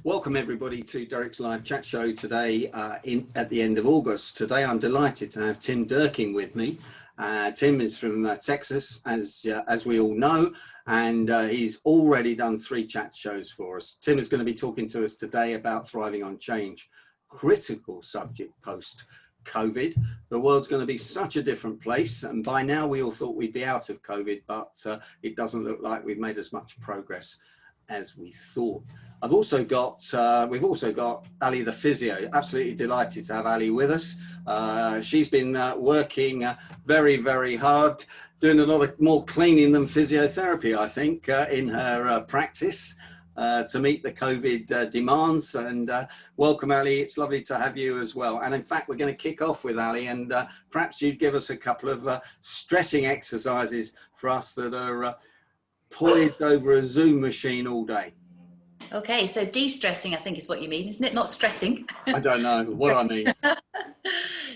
Welcome everybody to Derek's live chat show today at the end of August. Today I'm delighted to have Tim Durkin with me. Tim is from Texas, as we all know, and he's already done 3 chat shows for us. Tim is going to be talking to us today about thriving on change, critical subject post-COVID. The world's going to be such a different place, and by now we all thought we'd be out of COVID, but it doesn't look like we've made as much progress as we thought. We've also got Ali the physio. Absolutely delighted to have Ali with us. She's been working very, very hard, doing a lot more cleaning than physiotherapy, I think, in her practice to meet the COVID demands. And welcome, Ali. It's lovely to have you as well. And in fact, we're going to kick off with Ali, and perhaps you'd give us a couple of stretching exercises for us that are poised over a Zoom machine all day. Okay, so de-stressing, I think is what you mean, isn't it? Not stressing. I don't know what I mean.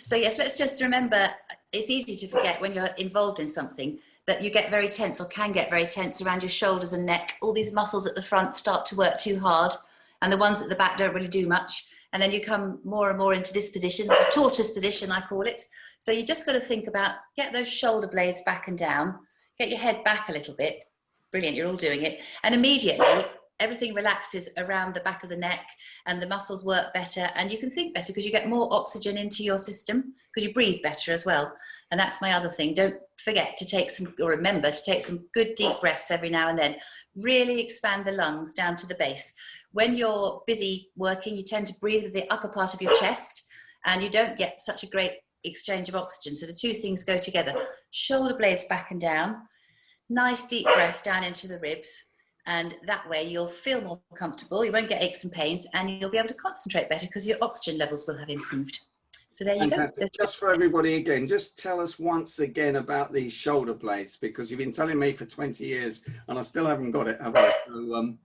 So yes, let's just remember, it's easy to forget when you're involved in something that you get very tense or can get very tense around your shoulders and neck. All these muscles at the front start to work too hard, and the ones at the back don't really do much. And then you come more and more into this position, the tortoise position, I call it. So you just got to think about, get those shoulder blades back and down, get your head back a little bit. Brilliant, you're all doing it. And immediately, everything relaxes around the back of the neck and the muscles work better, and you can think better because you get more oxygen into your system because you breathe better as well. And that's my other thing. Don't forget to take some, or remember to take some good deep breaths every now and then. Really expand the lungs down to the base. When you're busy working, you tend to breathe with the upper part of your chest and you don't get such a great exchange of oxygen. So the two things go together. Shoulder blades back and down, nice deep breath down into the ribs. And that way you'll feel more comfortable, you won't get aches and pains, and you'll be able to concentrate better because your oxygen levels will have improved. So there you go. Just for everybody again, just tell us once again about these shoulder blades, because you've been telling me for 20 years and I still haven't got it, have I? So,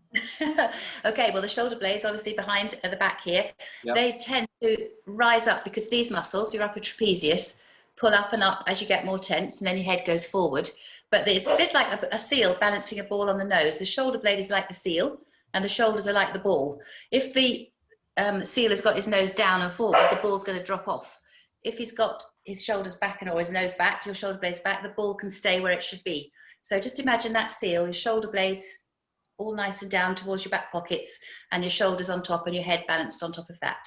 Okay, well the shoulder blades obviously behind at the back here, yep. They tend to rise up because these muscles, your upper trapezius, pull up and up as you get more tense, and then your head goes forward. But it's a bit like a seal balancing a ball on the nose. The shoulder blade is like the seal and the shoulders are like the ball. If the seal has got his nose down and forward, the ball's going to drop off. If he's got his shoulders back or his nose back, your shoulder blades back, the ball can stay where it should be. So just imagine that seal, your shoulder blades all nice and down towards your back pockets and your shoulders on top and your head balanced on top of that.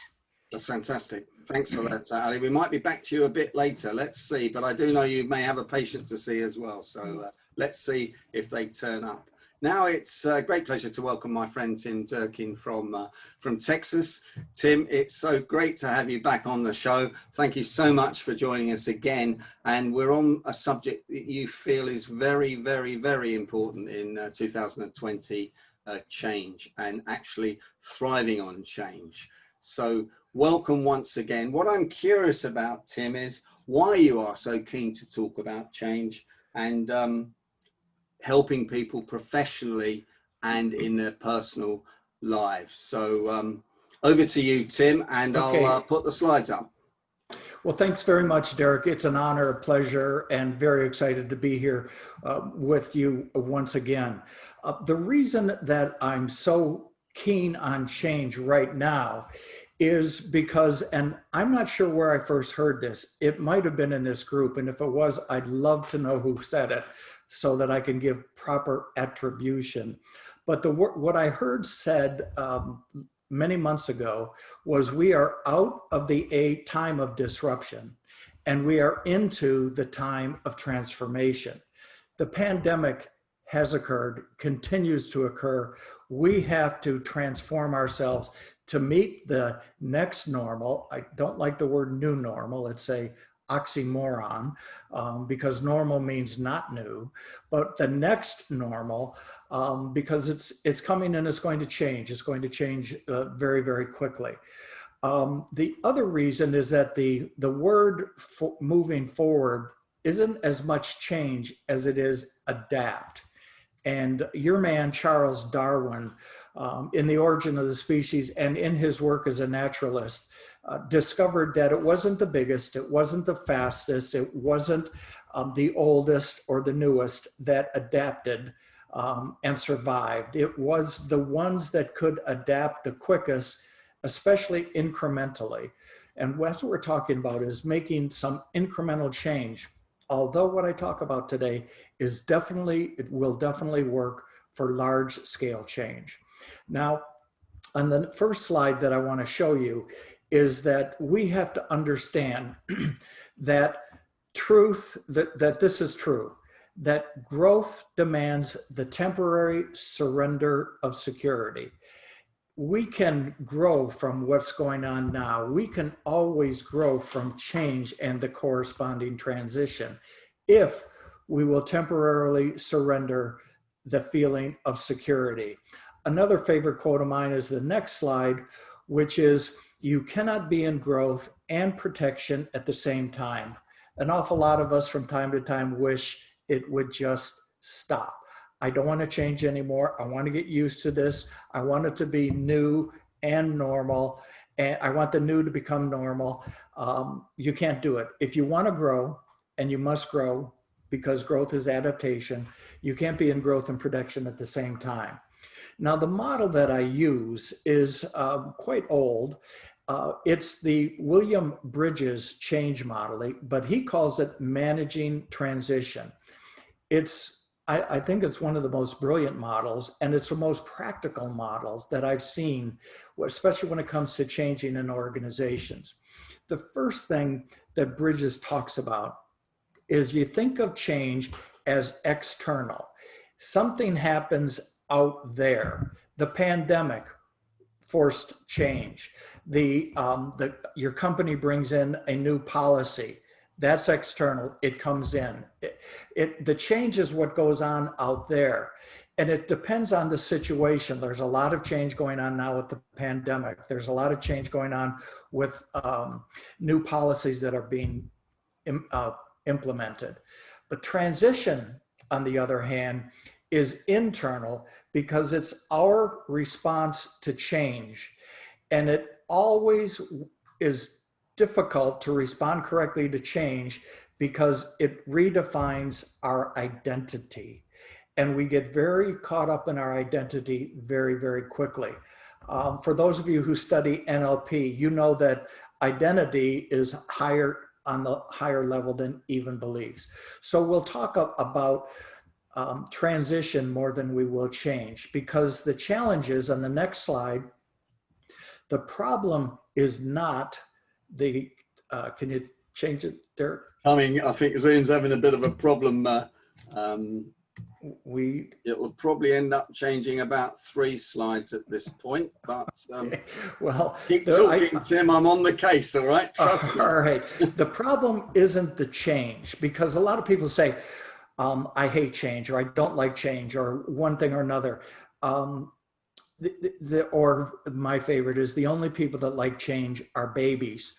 That's fantastic. Thanks for that, Ali. We might be back to you a bit later. Let's see. But I do know you may have a patient to see as well. So let's see if they turn up. Now it's a great pleasure to welcome my friend Tim Durkin from Texas. Tim, it's so great to have you back on the show. Thank you so much for joining us again. And we're on a subject that you feel is very, very, very important in 2020, change, and actually thriving on change. So welcome once again. What I'm curious about, Tim, is why you are so keen to talk about change and helping people professionally and in their personal lives. So over to you, Tim, and okay. I'll put the slides up. Well, thanks very much, Derek. It's an honor, a pleasure, and very excited to be here with you once again. The reason that I'm so keen on change right now is because, and I'm not sure where I first heard this, it might have been in this group, and if it was, I'd love to know who said it so that I can give proper attribution. But what I heard said many months ago was we are out of the time of disruption and we are into the time of transformation. The pandemic has occurred, continues to occur. We have to transform ourselves to meet the next normal. I don't like the word new normal. It's a oxymoron because normal means not new, but the next normal because it's coming and it's going to change. It's going to change very, very quickly. The other reason is that the word moving forward isn't as much change as it is adapt. And your man, Charles Darwin, in The Origin of the Species and in his work as a naturalist, discovered that it wasn't the biggest, it wasn't the fastest, it wasn't the oldest or the newest that adapted. and survived. It was the ones that could adapt the quickest, especially incrementally. And that's what we're talking about, is making some incremental change. Although what I talk about today is it will definitely work for large scale change. Now, on the first slide that I want to show you is that we have to understand that this is true, that growth demands the temporary surrender of security. We can grow from what's going on now. We can always grow from change and the corresponding transition if we will temporarily surrender the feeling of security. Another favorite quote of mine is the next slide, which is, you cannot be in growth and protection at the same time. An awful lot of us from time to time wish it would just stop. I don't want to change anymore. I want to get used to this. I want it to be new and normal. And I want the new to become normal. You can't do it. If you want to grow, and you must grow because growth is adaptation, you can't be in growth and protection at the same time. Now, the model that I use is quite old. It's the William Bridges change modeling, but he calls it managing transition. I think it's one of the most brilliant models, and it's the most practical models that I've seen, especially when it comes to changing in organizations. The first thing that Bridges talks about is you think of change as external. Something happens out there. The pandemic forced change. Your company brings in a new policy. That's external. It comes in. The change is what goes on out there. And it depends on the situation. There's a lot of change going on now with the pandemic. There's a lot of change going on with new policies that are being implemented. But transition, on the other hand, is internal because it's our response to change. And it always is difficult to respond correctly to change because it redefines our identity. And we get very caught up in our identity very, very quickly. For those of you who study NLP, you know that identity is on the higher level than even beliefs. So we'll talk about transition more than we will change, because the challenge is, on the next slide, the problem is not the, can you change it, Derek? I think Zoom's having a bit of a problem. It will probably end up changing about 3 slides at this point, but well, keep talking, Tim. I'm on the case, all right? Trust me. All right. The problem isn't the change, because a lot of people say, I hate change, or I don't like change, or one thing or another. Or my favorite is, the only people that like change are babies.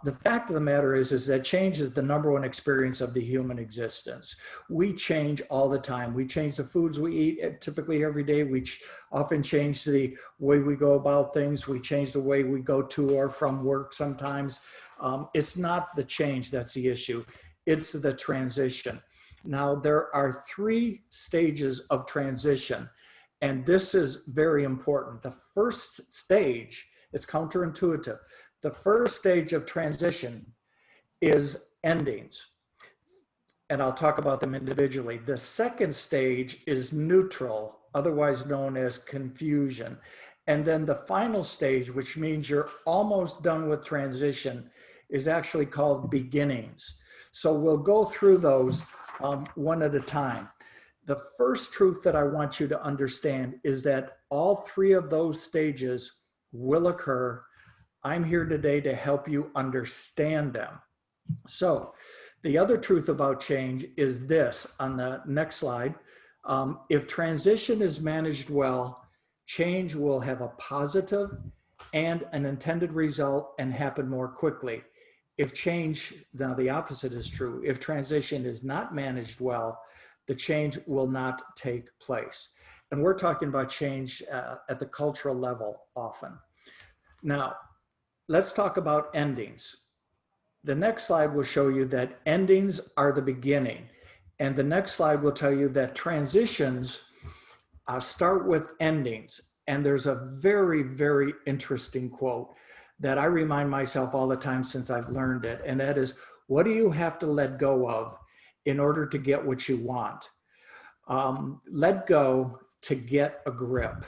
The fact of the matter is that change is the #1 experience of the human existence. We change all the time. We change the foods we eat typically every day. We often change the way we go about things. We change the way we go to or from work sometimes. It's not the change that's the issue. It's the transition. Now, there are 3 stages of transition, and this is very important. The first stage, it's counterintuitive. The first stage of transition is endings, and I'll talk about them individually. The second stage is neutral, otherwise known as confusion. And then the final stage, which means you're almost done with transition, is actually called beginnings. So we'll go through those one at a time. The first truth that I want you to understand is that all 3 of those stages will occur. I'm here today to help you understand them. So the other truth about change is this, on the next slide. If transition is managed well, change will have a positive and an intended result and happen more quickly. If change, now the opposite is true. If transition is not managed well, the change will not take place. And we're talking about change at the cultural level often. Now, let's talk about endings. The next slide will show you that endings are the beginning. And the next slide will tell you that transitions start with endings. And there's a very, very interesting quote that I remind myself all the time since I've learned it. And that is, what do you have to let go of in order to get what you want? Let go to get a grip.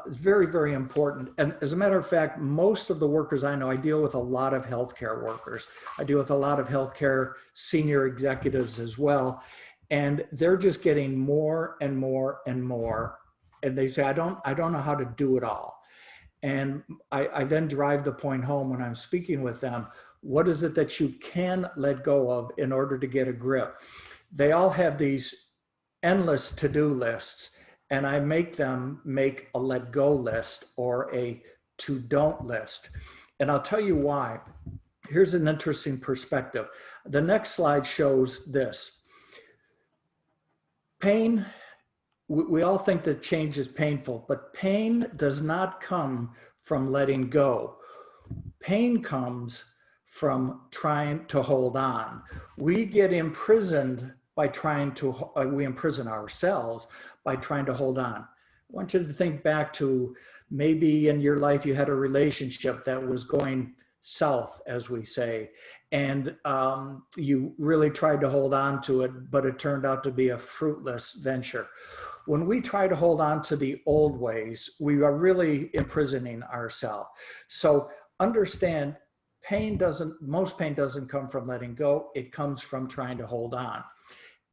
It's very, very important. And as a matter of fact, most of the workers I know, I deal with a lot of healthcare workers. I deal with a lot of healthcare senior executives as well. And they're just getting more and more and more. And they say, I don't know how to do it all. And I then drive the point home when I'm speaking with them. What is it that you can let go of in order to get a grip? They all have these endless to-do lists, and I make them make a let go list or a to don't list. And I'll tell you why. Here's an interesting perspective. The next slide shows this. Pain, we all think that change is painful, but pain does not come from letting go. Pain comes from trying to hold on. We get imprisoned by trying to, we imprison ourselves by trying to hold on. I want you to think back to maybe in your life you had a relationship that was going south, as we say, and you really tried to hold on to it, but it turned out to be a fruitless venture. When we try to hold on to the old ways, we are really imprisoning ourselves. So understand, most pain doesn't come from letting go. It comes from trying to hold on.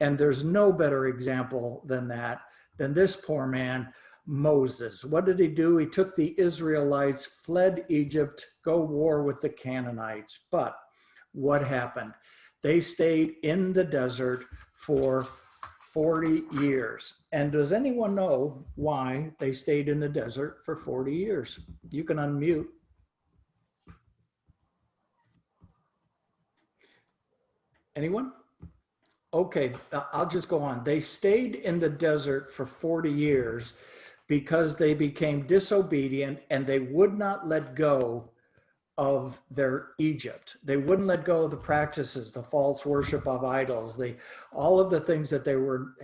And there's no better example than that, than this poor man, Moses. What did he do? He took the Israelites, fled Egypt, go war with the Canaanites. But what happened? They stayed in the desert for 40 years. And does anyone know why they stayed in the desert for 40 years? You can unmute. Anyone? Okay, I'll just go on. They stayed in the desert for 40 years because they became disobedient and they would not let go of their Egypt. They wouldn't let go of the practices, the false worship of idols, all of the things that they were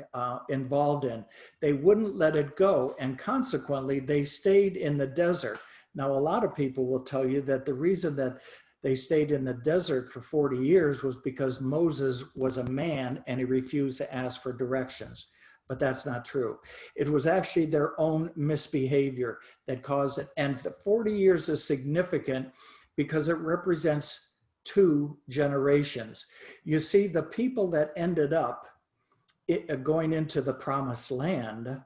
involved in. They wouldn't let it go, and consequently, they stayed in the desert. Now, a lot of people will tell you that the reason that they stayed in the desert for 40 years was because Moses was a man and he refused to ask for directions. But that's not true. It was actually their own misbehavior that caused it. And the 40 years is significant because it represents 2 generations. You see, the people that ended up going into the promised land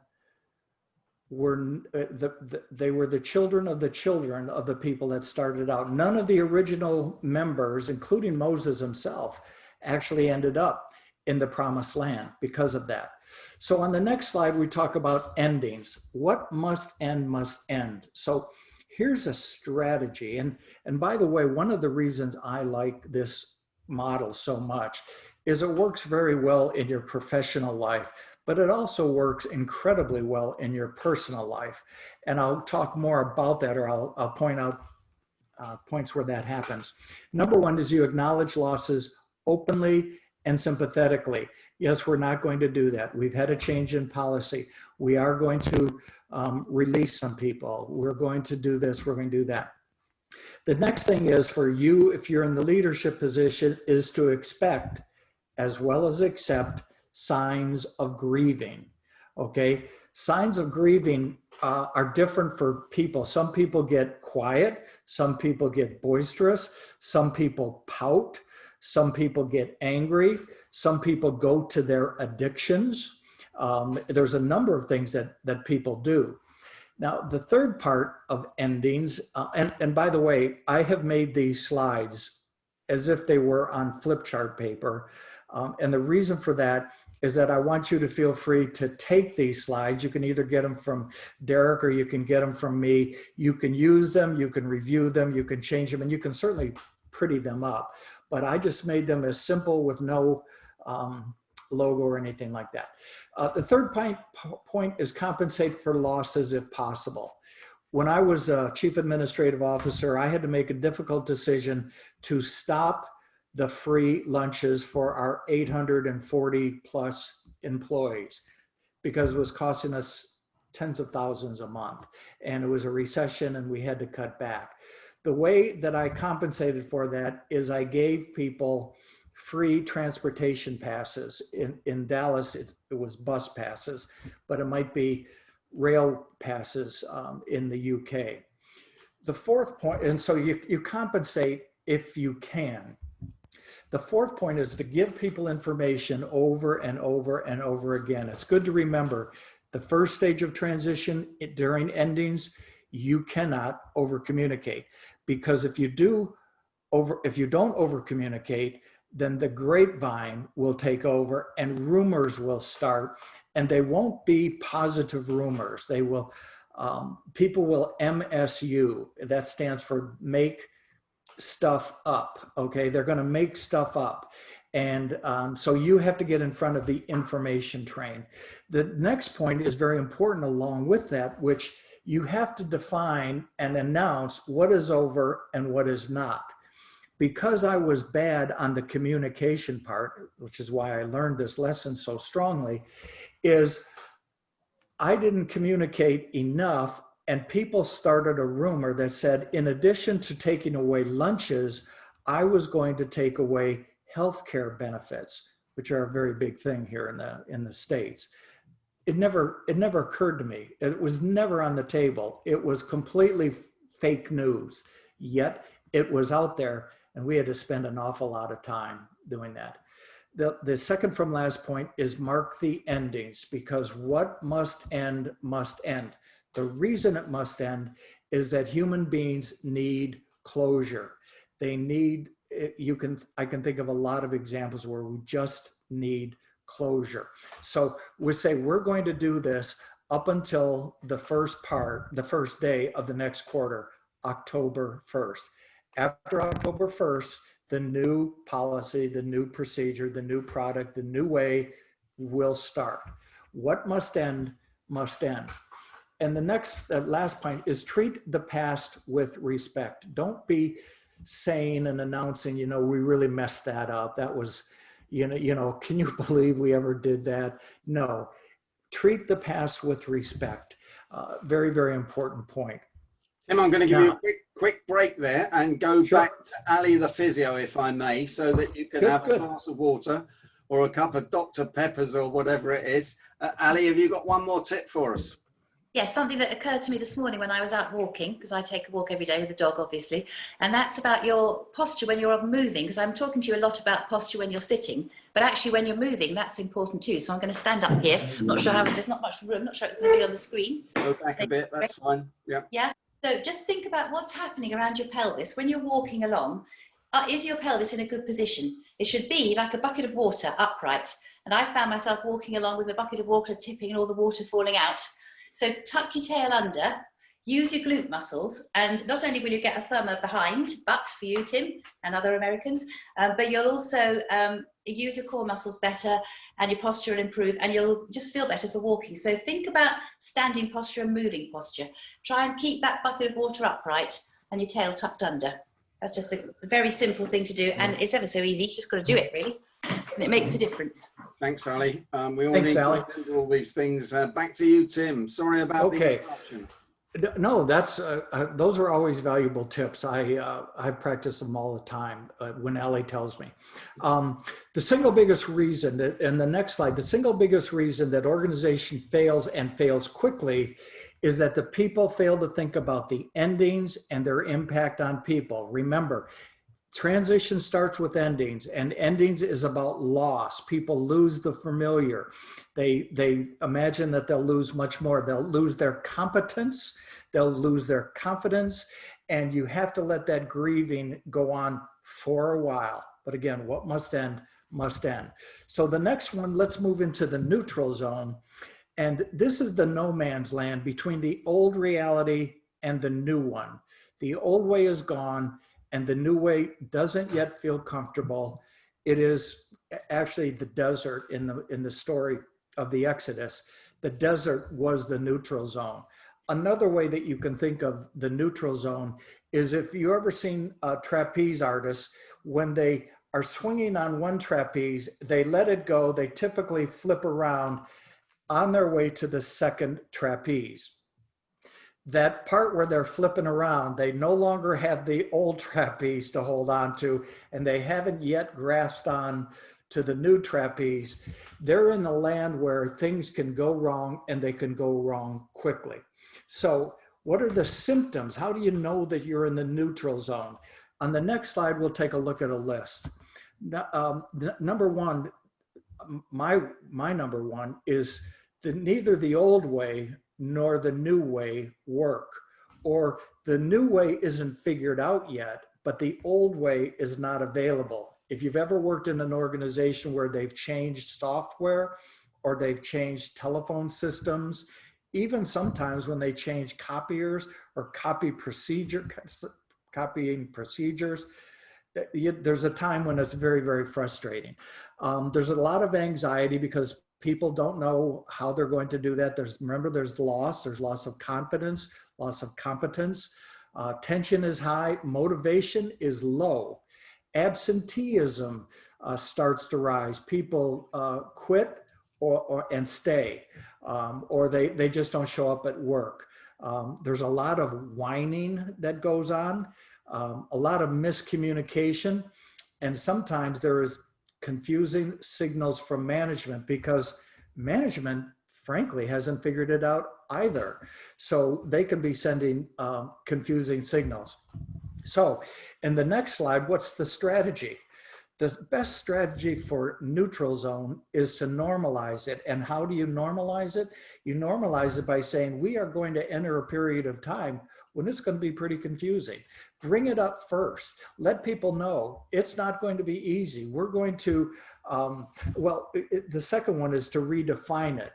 they were the children of the people that started out. None of the original members, including Moses himself, actually ended up in the promised land because of that. So on the next slide, we talk about endings. What must end must end. So here's a strategy. And by the way, one of the reasons I like this model so much is it works very well in your professional life, but it also works incredibly well in your personal life. And I'll talk more about that, or I'll point out points where that happens. Number 1 is you acknowledge losses openly and sympathetically. Yes, we're not going to do that. We've had a change in policy. We are going to release some people. We're going to do this, we're going to do that. The next thing is for you, if you're in the leadership position, is to expect as well as accept signs of grieving, okay? Signs of grieving are different for people. Some people get quiet, some people get boisterous, some people pout, some people get angry, some people go to their addictions. There's a number of things that people do. Now, the third part of endings, and by the way, I have made these slides as if they were on flip chart paper. And the reason for that is that I want you to feel free to take these slides. You can either get them from Derek or you can get them from me. You can use them, you can review them, you can change them, and you can certainly pretty them up. But I just made them as simple with no logo or anything like that. The third point is compensate for losses if possible. When I was a chief administrative officer, I had to make a difficult decision to stop the free lunches for our 840 plus employees because it was costing us tens of thousands a month. And it was a recession and we had to cut back. The way that I compensated for that is I gave people free transportation passes. In Dallas, it was bus passes, but it might be rail passes in the UK. The fourth point, and so you compensate if you can. The fourth point is to give people information over and over and over again. It's good to remember the first stage of transition during endings, you cannot over communicate, because if you don't over communicate, then the grapevine will take over and rumors will start, and they won't be positive rumors. They will, people will MSU, that stands for make stuff up, okay? They're gonna make stuff up. And so you have to get in front of the information train. The next point is very important along with that, which you have to define and announce what is over and what is not. Because I was bad on the communication part, which is why I learned this lesson so strongly, is I didn't communicate enough, and people started a rumor that said, in addition to taking away lunches, I was going to take away healthcare benefits, which are a very big thing here in the States. It never occurred to me. It was never on the table. It was completely fake news, yet it was out there, and we had to spend an awful lot of time doing that. The second from last point is mark the endings, because what must end must end. The reason it must end is that human beings need closure. They need, I can think of a lot of examples where we just need closure. So we say we're going to do this up until the first day of the next quarter, October 1st. After October 1st, the new policy, the new procedure, the new product, the new way will start. What must end, must end. And the last point is treat the past with respect. Don't be saying and announcing, you know, we really messed that up. That was, you know, can you believe we ever did that? No, treat the past with respect. Very, very important point. Tim, I'm going to give you a quick break there and go back to Ali the physio, if I may, so that you can have a glass of water or a cup of Dr. Peppers or whatever it is. Ali, have you got one more tip for us? Yes, something that occurred to me this morning when I was out walking, because I take a walk every day with the dog, obviously, and that's about your posture when you're moving, because I'm talking to you a lot about posture when you're sitting, but actually when you're moving, that's important too. So I'm going to stand up here. I'm not sure how, there's not much room, not sure it's going to be on the screen. Go back a bit, that's fine. Yeah. Yeah. So just think about what's happening around your pelvis when you're walking along. Is your pelvis in a good position? It should be like a bucket of water, upright. And I found myself walking along with a bucket of water tipping and all the water falling out. So tuck your tail under, use your glute muscles, and not only will you get a firmer behind, butt for you, Tim, and other Americans, but you'll also use your core muscles better, and your posture will improve, and you'll just feel better for walking. So think about standing posture and moving posture. Try and keep that bucket of water upright and your tail tucked under. That's just a very simple thing to do, and it's ever so easy. You just got to do it, really. And it makes a difference. Thanks, Ali. We all need to do all these things. Back to you, Tim. Sorry about the interruption. No, that's those are always valuable tips. I practice them all the time when Ali tells me. The single biggest reason that, and the next slide, the single biggest reason that organization fails and fails quickly is that the people fail to think about the endings and their impact on people. Remember, transition starts with endings, and endings is about loss. People lose the familiar. They imagine that they'll lose much more. They'll lose their competence, they'll lose their confidence, and you have to let that grieving go on for a while. But again, what must end, must end. So the next one, let's move into the neutral zone. And this is the no man's land between the old reality and the new one. The old way is gone, and the new way doesn't yet feel comfortable. It is actually the desert in the story of the Exodus. The desert was the neutral zone. Another way that you can think of the neutral zone is if you ever seen trapeze artists, when they are swinging on one trapeze, they let it go, they typically flip around, on their way to the second trapeze. That part where they're flipping around, they no longer have the old trapeze to hold on to, and they haven't yet grasped on to the new trapeze. They're in the land where things can go wrong, and they can go wrong quickly. So what are the symptoms? How do you know that you're in the neutral zone? On the next slide, we'll take a look at a list. Number one, my number one is that neither the old way nor the new way work, or the new way isn't figured out yet, but the old way is not available. If you've ever worked in an organization where they've changed software or they've changed telephone systems, even sometimes when they change copiers or copying procedures, there's a time when it's very, very frustrating. There's a lot of anxiety because people don't know how they're going to do that. Remember, there's loss of confidence, loss of competence. Tension is high, motivation is low. Absenteeism starts to rise. People quit and stay, or they just don't show up at work. There's a lot of whining that goes on, a lot of miscommunication, and sometimes there is confusing signals from management because management, frankly, hasn't figured it out either. So they can be sending confusing signals. So in the next slide, what's the strategy? The best strategy for neutral zone is to normalize it. And how do you normalize it? You normalize it by saying, we are going to enter a period of time when it's going to be pretty confusing. Bring it up first. Let people know it's not going to be easy. We're going to, the second one is to redefine it.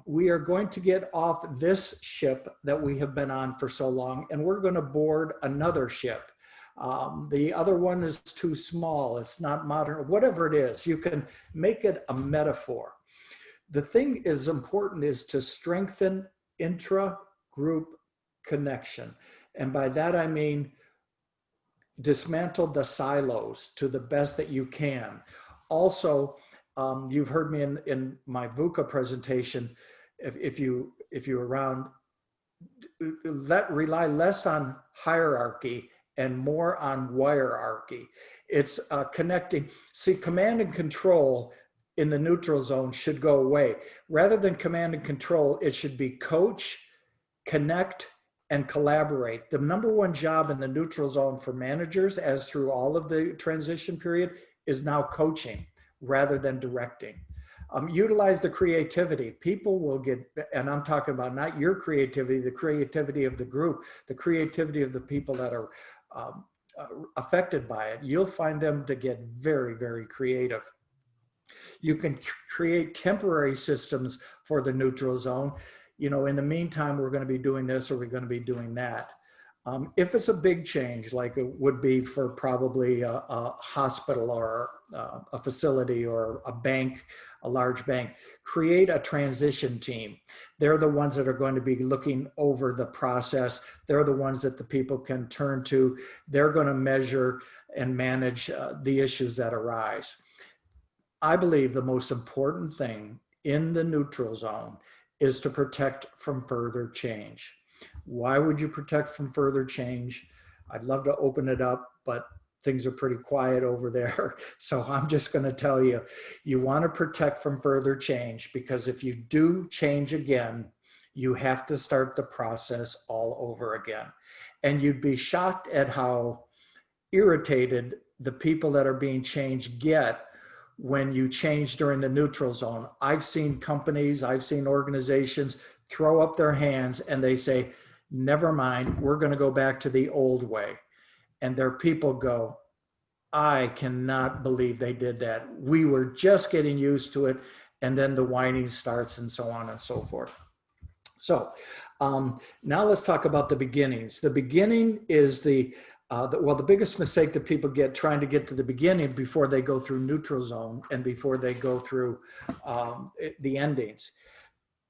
We are going to get off this ship that we have been on for so long, and we're going to board another ship. The other one is too small. It's not modern, whatever it is. You can make it a metaphor. The thing is important is to strengthen intra-group connection. And by that, I mean, dismantle the silos to the best that you can. Also, you've heard me in my VUCA presentation, if you're around, rely less on hierarchy and more on wirearchy. It's connecting. See, command and control in the neutral zone should go away. Rather than command and control, it should be coach, connect, and collaborate. The number one job in the neutral zone for managers, as through all of the transition period, is now coaching rather than directing. Utilize the creativity. People will get, and I'm talking about not your creativity, the creativity of the group, the creativity of the people that are affected by it. You'll find them to get very, very creative. You can create temporary systems for the neutral zone. You know, in the meantime, we're going to be doing this or we're going to be doing that. If it's a big change, like it would be for probably a hospital or a facility or a bank, a large bank, create a transition team. They're the ones that are going to be looking over the process. They're the ones that the people can turn to. They're going to measure and manage the issues that arise. I believe the most important thing in the neutral zone is to protect from further change. Why would you protect from further change? I'd love to open it up, but things are pretty quiet over there. So I'm just going to tell you, you want to protect from further change, because if you do change again, you have to start the process all over again. And you'd be shocked at how irritated the people that are being changed get when you change during the neutral zone. I've seen companies, I've seen organizations throw up their hands and they say, never mind, we're going to go back to the old way. And their people go, I cannot believe they did that. We were just getting used to it. And then the whining starts and so on and so forth. So now let's talk about the beginnings. The beginning is the biggest mistake that people get trying to get to the beginning before they go through neutral zone and before they go through the endings.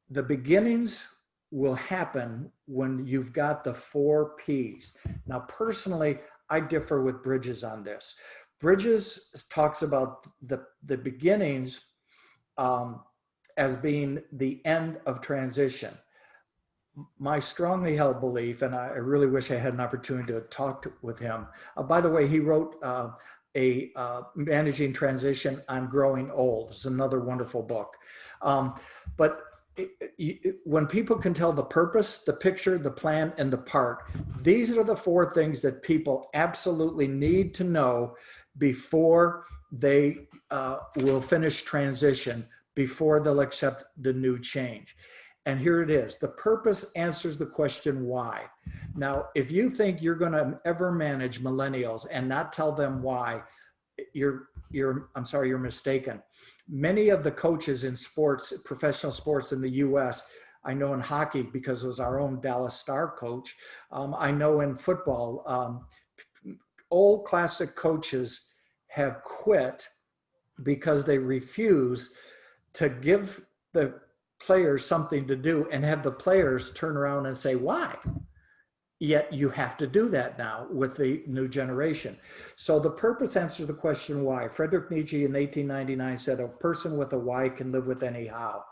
The beginnings will happen when you've got the 4 Ps. Now, personally, I differ with Bridges on this. Bridges talks about the beginnings as being the end of transition. My strongly held belief, and I really wish I had an opportunity to talk with him. By the way, he wrote Managing Transition on Growing Old. It's another wonderful book. But when people can tell the purpose, the picture, the plan, and the part, these are the four things that people absolutely need to know before they will finish transition, before they'll accept the new change. And here it is. The purpose answers the question why. Now, if you think you're going to ever manage millennials and not tell them why, I'm sorry, you're mistaken. Many of the coaches in sports, professional sports in the US, I know in hockey because it was our own Dallas Star coach. I know in football, old classic coaches have quit because they refuse to give the players something to do and have the players turn around and say, why? Yet you have to do that now with the new generation. So the purpose answers the question why. Friedrich Nietzsche in 1899 said, a person with a why can live with any how.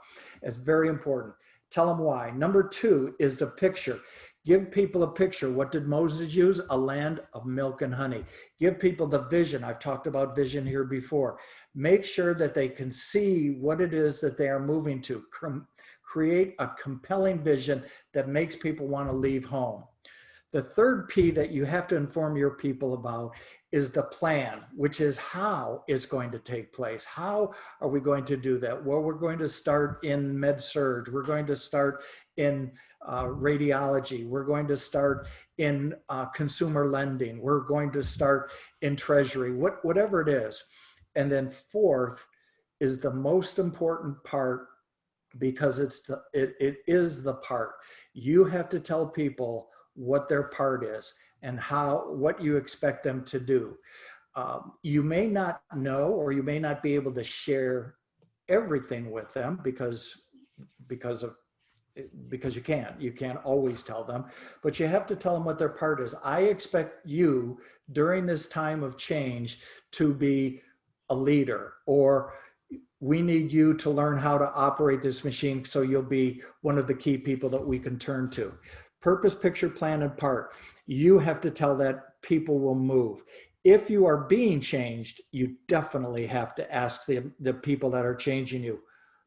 It's very important. Tell them why. Number two is the picture. Give people a picture. What did Moses use? A land of milk and honey. Give people the vision. I've talked about vision here before. Make sure that they can see what it is that they are moving to. Create a compelling vision that makes people want to leave home. The third P that you have to inform your people about is the plan, which is how it's going to take place. How are we going to do that? Well, we're going to start in med-surg. We're going to start in radiology. We're going to start in consumer lending. We're going to start in treasury, whatever it is. And then fourth is the most important part, because it is the part. You have to tell people what their part is and what you expect them to do. You may not know, or you may not be able to share everything with them because you can't always tell them, but you have to tell them what their part is. I expect you during this time of change to be a leader, or we need you to learn how to operate this machine so you'll be one of the key people that we can turn to. Purpose, picture, plan, and part. You have to tell that people will move. If you are being changed, you definitely have to ask the people that are changing you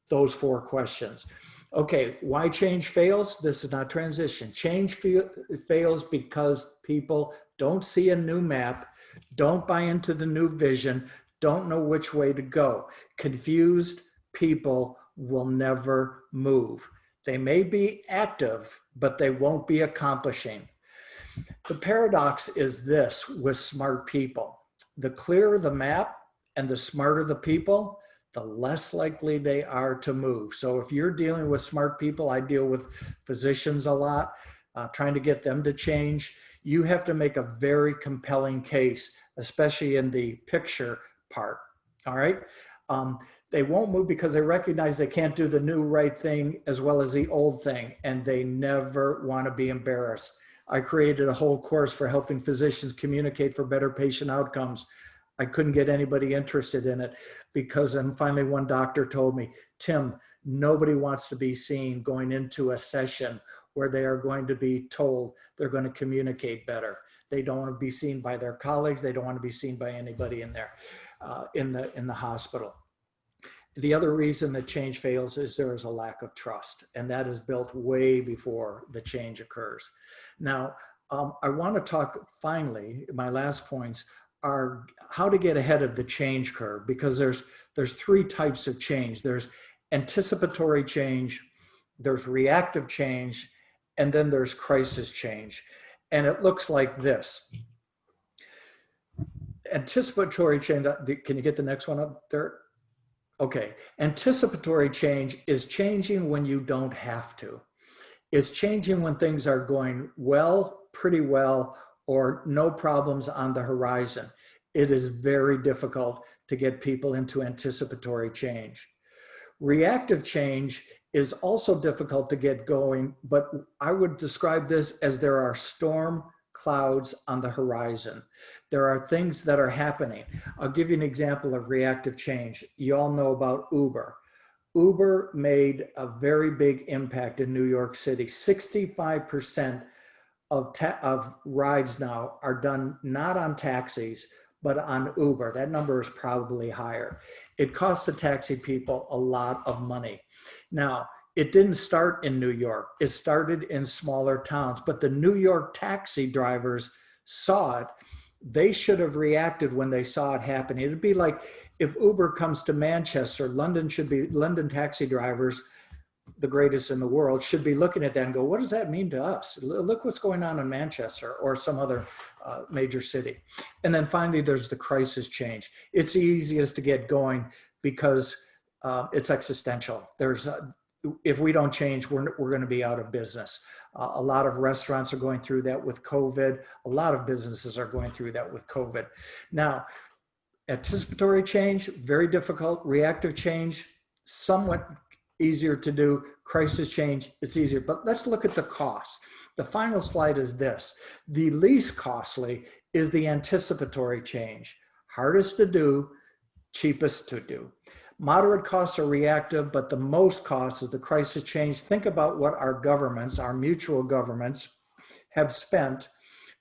those four questions. Okay, why change fails? This is not transition. Change fails because people don't see a new map, don't buy into the new vision, don't know which way to go. Confused people will never move. They may be active, but they won't be accomplishing. The paradox is this with smart people. The clearer the map and the smarter the people, the less likely they are to move. So if you're dealing with smart people, I deal with physicians a lot, trying to get them to change. You have to make a very compelling case, especially in the picture part, all right? They won't move because they recognize they can't do the new right thing as well as the old thing, and they never want to be embarrassed. I created a whole course for helping physicians communicate for better patient outcomes. I couldn't get anybody interested in it because then finally one doctor told me, Tim, nobody wants to be seen going into a session where they are going to be told they're going to communicate better. They don't want to be seen by their colleagues. They don't want to be seen by anybody in there, in the hospital. The other reason that change fails is there is a lack of trust, and that is built way before the change occurs. Now, I want to talk finally, my last points are how to get ahead of the change curve, because there's three types of change. There's anticipatory change, there's reactive change, and then there's crisis change. And it looks like this. Anticipatory change, can you get the next one up, Derek? Okay, anticipatory change is changing when you don't have to. It's changing when things are going well, pretty well, or no problems on the horizon. It is very difficult to get people into anticipatory change. Reactive change is also difficult to get going, but I would describe this as there are storm clouds on the horizon. There are things that are happening. I'll give you an example of reactive change. You all know about Uber. Uber made a very big impact in New York City. 65% of rides now are done not on taxis, but on Uber. That number is probably higher. It costs the taxi people a lot of money. Now, it didn't start in New York. It started in smaller towns, but the New York taxi drivers saw it. They should have reacted when they saw it happening. It'd be like if Uber comes to Manchester, London taxi drivers, the greatest in the world, should be looking at that and go, what does that mean to us? Look what's going on in Manchester or some other major city. And then finally, there's the crisis change. It's the easiest to get going because it's existential. If we don't change, we're going to be out of business. A lot of restaurants are going through that with COVID. A lot of businesses are going through that with COVID. Now, anticipatory change, very difficult. Reactive change, somewhat easier to do. Crisis change, it's easier. But let's look at the cost. The final slide is this. The least costly is the anticipatory change. Hardest to do, cheapest to do. Moderate costs are reactive, but the most cost is the crisis change. Think about what our governments, our mutual governments, have spent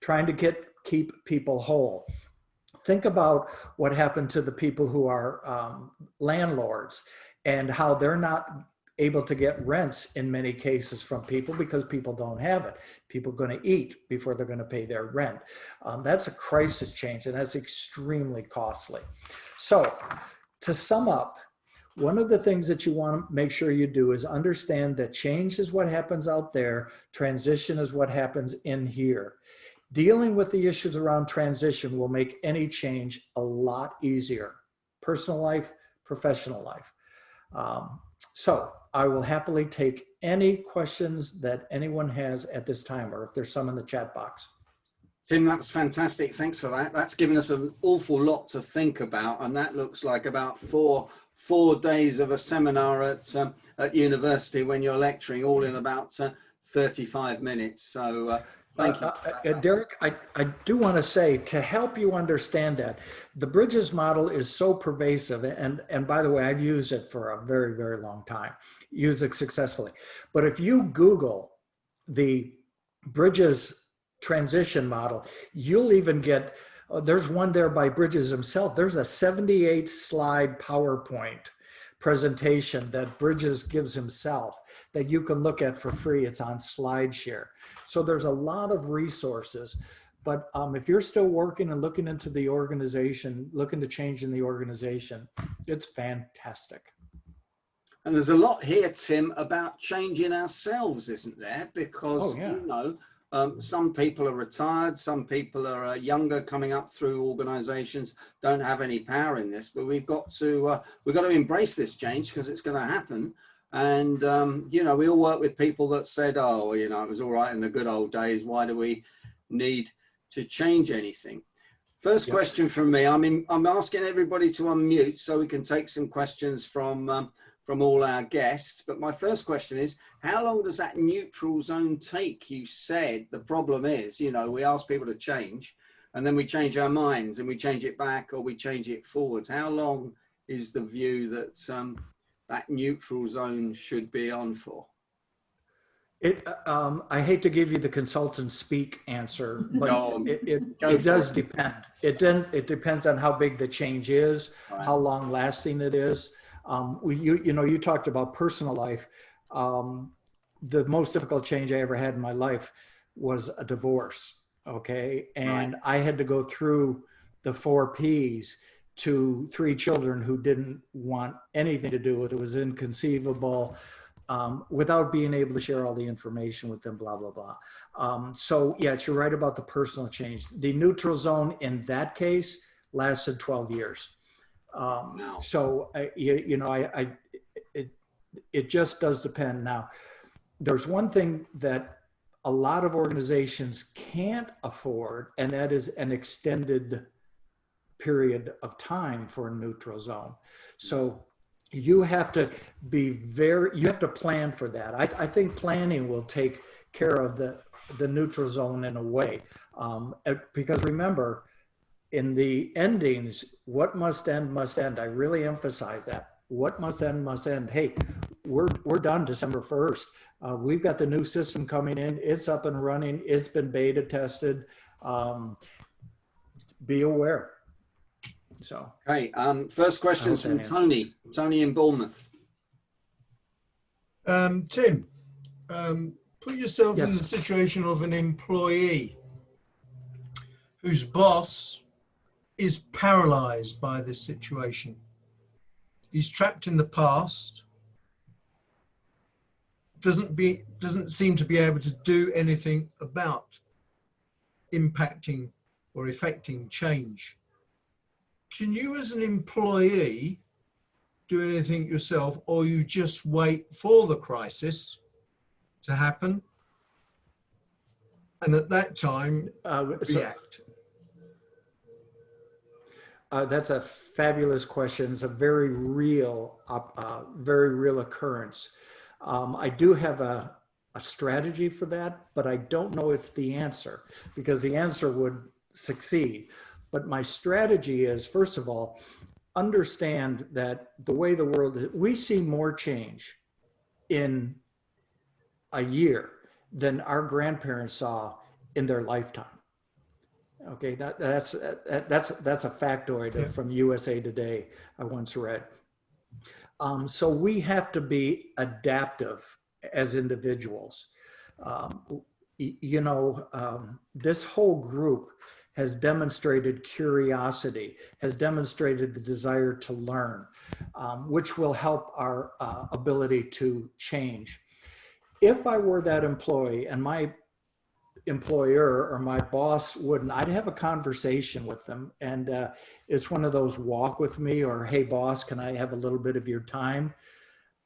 trying to keep people whole. Think about what happened to the people who are landlords and how they're not able to get rents in many cases from people because people don't have it. People are going to eat before they're going to pay their rent. That's a crisis change, and that's extremely costly. So to sum up, one of the things that you want to make sure you do is understand that change is what happens out there. Transition is what happens in here. Dealing with the issues around transition will make any change a lot easier. Personal life, professional life. So I will happily take any questions that anyone has at this time, or if there's some in the chat box. Tim, that was fantastic. Thanks for that. That's given us an awful lot to think about, and that looks like about four days of a seminar at university when you're lecturing, all in about 35 minutes. So thank you. Derek, I do want to say, to help you understand that, the Bridges model is so pervasive, and by the way, I've used it for a very, very long time, used it successfully. But if you Google the Bridges transition model, you'll even get, there's one there by Bridges himself. There's a 78 slide PowerPoint presentation that Bridges gives himself that you can look at for free. It's on SlideShare. So there's a lot of resources, but if you're still working and looking into the organization, looking to change in the organization, it's fantastic. And there's a lot here, Tim, about changing ourselves, isn't there? Because, you know, some people are retired, some people are younger, coming up through organizations, don't have any power in this, but we've got to embrace this change because it's going to happen. And, you know, we all work with people that said, oh, you know, it was all right in the good old days. Why do we need to change anything? First question from me. I'm asking everybody to unmute so we can take some questions from all our guests. But my first question is, how long does that neutral zone take? You said the problem is, you know, we ask people to change and then we change our minds and we change it back or we change it forwards. How long is the view that that neutral zone should be on for? I hate to give you the consultant speak answer, but it does depend. It depends on how big the change is, how long lasting it is. You know, you talked about personal life. The most difficult change I ever had in my life was a divorce. Okay. And I had to go through the 4 Ps to 3 children who didn't want anything to do with it. It was inconceivable, without being able to share all the information with them, blah, blah, blah. So yes, you're right about the personal change. The neutral zone in that case lasted 12 years. So, you know, it just does depend. Now, there's one thing that a lot of organizations can't afford, and that is an extended period of time for a neutral zone. So you have to you have to plan for that. I think planning will take care of the neutral zone in a way, because remember, in the endings, what must end must end. I really emphasize that. What must end must end. Hey, we're done December 1st. We've got the new system coming in. It's up and running. It's been beta tested. Be aware. So, okay. First questions from Tony. Tony in Bournemouth. Tim, put yourself in the situation of an employee whose boss is paralyzed by this situation. He's trapped in the past, doesn't seem to be able to do anything about impacting or effecting change. Can you as an employee do anything yourself, or you just wait for the crisis to happen and at that time react? That's a fabulous question. It's a very real occurrence. I do have a strategy for that, but I don't know it's the answer, because the answer would succeed. But my strategy is, first of all, understand that the way the world is, we see more change in a year than our grandparents saw in their lifetime. Okay, that's a factoid from USA Today I once read. So we have to be adaptive as individuals. This whole group has demonstrated curiosity, has demonstrated the desire to learn, which will help our ability to change. If I were that employee and my employer or my boss wouldn't, I'd have a conversation with them. And it's one of those walk with me, or, hey boss, can I have a little bit of your time?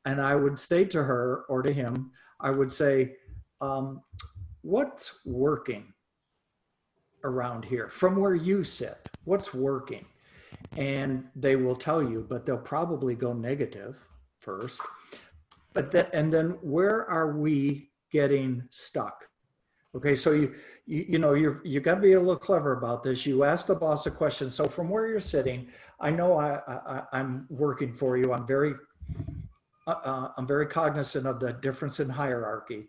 And I would say to her or to him, I would say, what's working around here from where you sit? What's working? And they will tell you, but they'll probably go negative first. And then where are we getting stuck? Okay, so you got to be a little clever about this. You ask the boss a question. So from where you're sitting, I know I'm working for you. I'm very cognizant of the difference in hierarchy,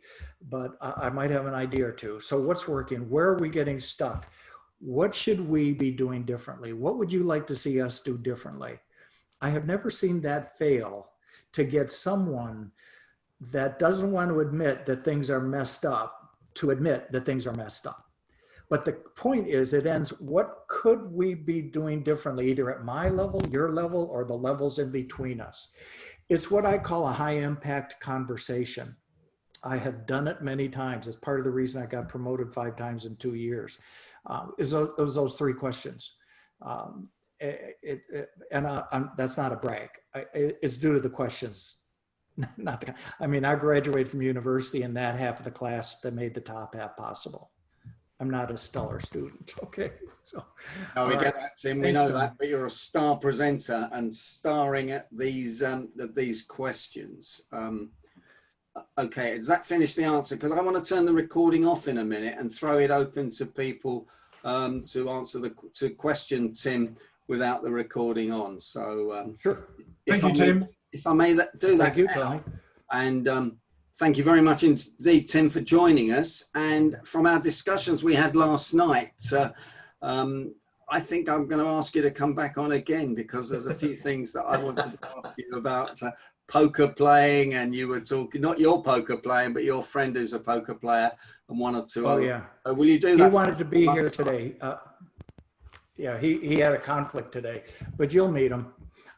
but I might have an idea or two. So what's working? Where are we getting stuck? What should we be doing differently? What would you like to see us do differently? I have never seen that fail, to get someone that doesn't want to admit that things are messed up to admit that things are messed up. But the point is, it ends, what could we be doing differently, either at my level, your level, or the levels in between us? It's what I call a high impact conversation. I have done it many times. It's part of the reason I got promoted 5 times in 2 years. Is those 3 questions. That's not a brag. It's due to the questions. I graduated from university, and that half of the class that made the top half possible. I'm not a stellar student. Okay, so. No, we get that, Tim. We know that, but you're a star presenter and starring at these questions. Okay, does that finish the answer? Because I want to turn the recording off in a minute and throw it open to people to answer to question Tim without the recording on. So sure. Thank you, Tim. If I may do that. Thank you, Tony. And thank you very much indeed, Tim, for joining us. And from our discussions we had last night, I think I'm going to ask you to come back on again, because there's a few things that I wanted to ask you about poker playing, and you were talking, not your poker playing, but your friend who's a poker player, and 1 or 2 others. Yeah. So will you do that? He wanted to be here today. Yeah, he had a conflict today, but you'll meet him.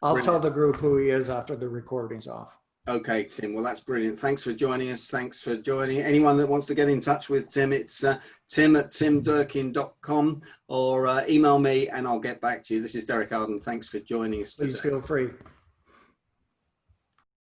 I'll tell the group who he is after the recording's off. Okay, Tim. Well, that's brilliant. Thanks for joining us. Thanks for joining. Anyone that wants to get in touch with Tim, it's tim@timdurkin.com, or email me and I'll get back to you. This is Derek Arden. Thanks for joining us today. Please feel free.